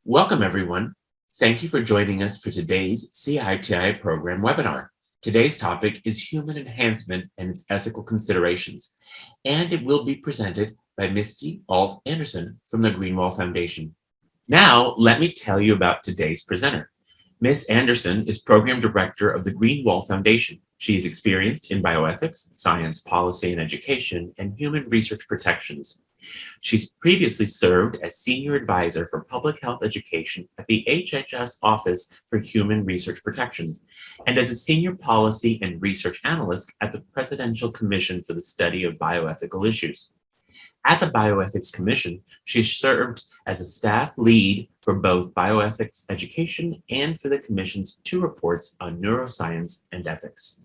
Welcome, everyone. Thank you for joining us for today's CITI program webinar. Today's topic is human enhancement and its ethical considerations, and it will be presented by Misti, Ault, Anderson from the Greenwall Foundation. Now, let me tell you about today's presenter. Ms. Anderson is Program Director of the Greenwall Foundation. She is experienced in bioethics, science, policy and education, and human research protections. She's previously served as Senior Advisor for Public Health Education at the HHS Office for Human Research Protections, and as a Senior Policy and Research Analyst at the Presidential Commission for the Study of Bioethical Issues. At the Bioethics Commission, she served as a staff lead for both bioethics education and for the Commission's 2 reports on neuroscience and ethics.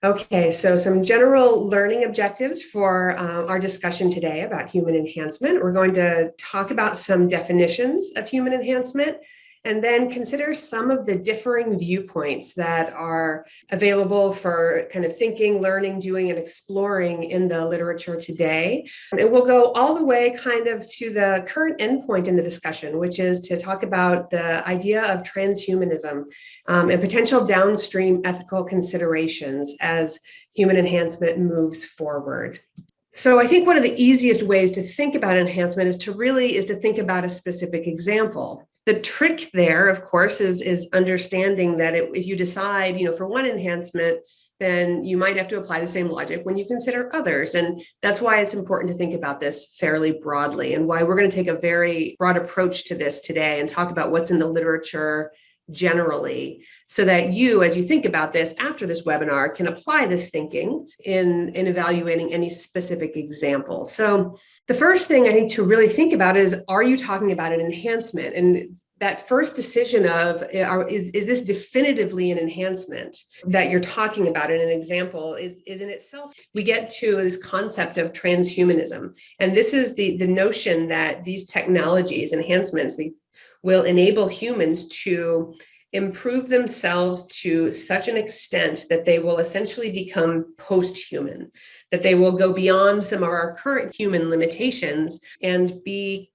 Okay, so some general learning objectives for our discussion today about human enhancement. We're going to talk about some definitions of human enhancement and then consider some of the differing viewpoints that are available for kind of thinking, learning, doing, and exploring in the literature today. And we'll go all the way kind of to the current endpoint in the discussion, which is to talk about the idea of transhumanism and potential downstream ethical considerations as human enhancement moves forward. So I think one of the easiest ways to think about enhancement is to think about a specific example. The trick there, of course, is understanding that if you decide, for one enhancement, then you might have to apply the same logic when you consider others. And that's why it's important to think about this fairly broadly and why we're going to take a very broad approach to this today and talk about what's in the literature generally, so that you, as you think about this after this webinar, can apply this thinking in evaluating any specific example. So the first thing I think to really think about is, are you talking about an enhancement? And that first decision of, is this definitively an enhancement that you're talking about in an example is in itself, we get to this concept of transhumanism. And this is the notion that these technologies, enhancements, these will enable humans to improve themselves to such an extent that they will essentially become post-human, that they will go beyond some of our current human limitations and be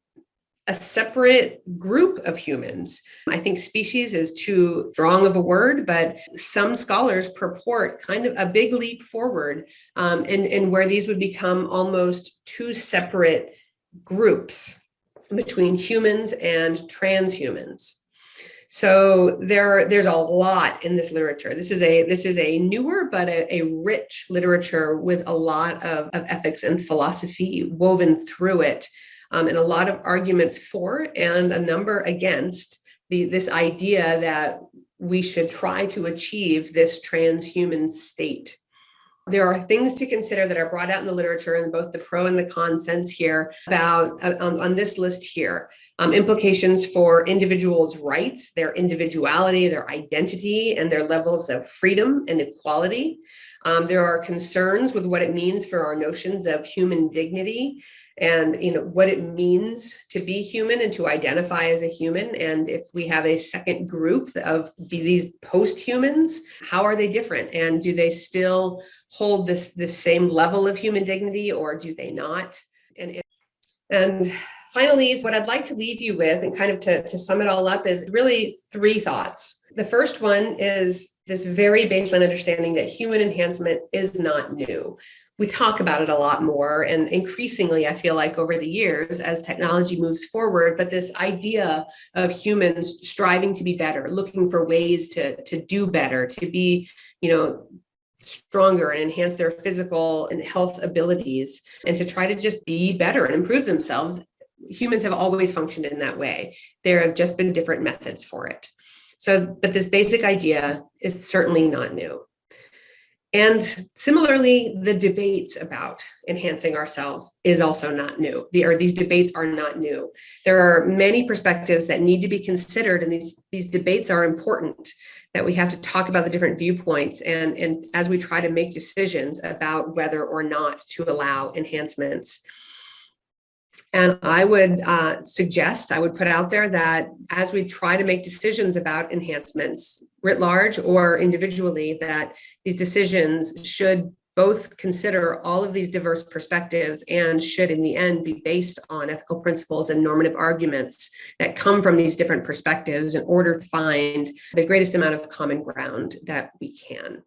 a separate group of humans. I think species is too strong of a word, but some scholars purport kind of a big leap forward in where these would become almost 2 separate groups between humans and transhumans. So there's a lot in this literature. This is a newer but a rich literature with a lot of ethics and philosophy woven through it, and a lot of arguments for and a number against this idea that we should try to achieve this transhuman state. There are things to consider that are brought out in the literature in both the pro and the con sense here about on this list here. Implications for individuals' rights, their individuality, their identity, and their levels of freedom and equality. There are concerns with what it means for our notions of human dignity and what it means to be human and to identify as a human. And if we have a second group of these post-humans, how are they different? And do they still hold this same level of human dignity, or do they not? And finally, what I'd like to leave you with, and kind of to sum it all up, is really 3 thoughts. The first one is this very baseline understanding that human enhancement is not new. We talk about it a lot more, and increasingly, I feel like over the years, as technology moves forward, but this idea of humans striving to be better, looking for ways to do better, to be, stronger and enhance their physical and health abilities, and to try to just be better and improve themselves. Humans have always functioned in that way. There have just been different methods for it. But this basic idea is certainly not new. And similarly, the debates about enhancing ourselves is also not new. These debates are not new. There are many perspectives that need to be considered, and these debates are important, that we have to talk about the different viewpoints and as we try to make decisions about whether or not to allow enhancements. And I would suggest, I would put out there that as we try to make decisions about enhancements writ large or individually, that these decisions should both consider all of these diverse perspectives and should in the end be based on ethical principles and normative arguments that come from these different perspectives in order to find the greatest amount of common ground that we can.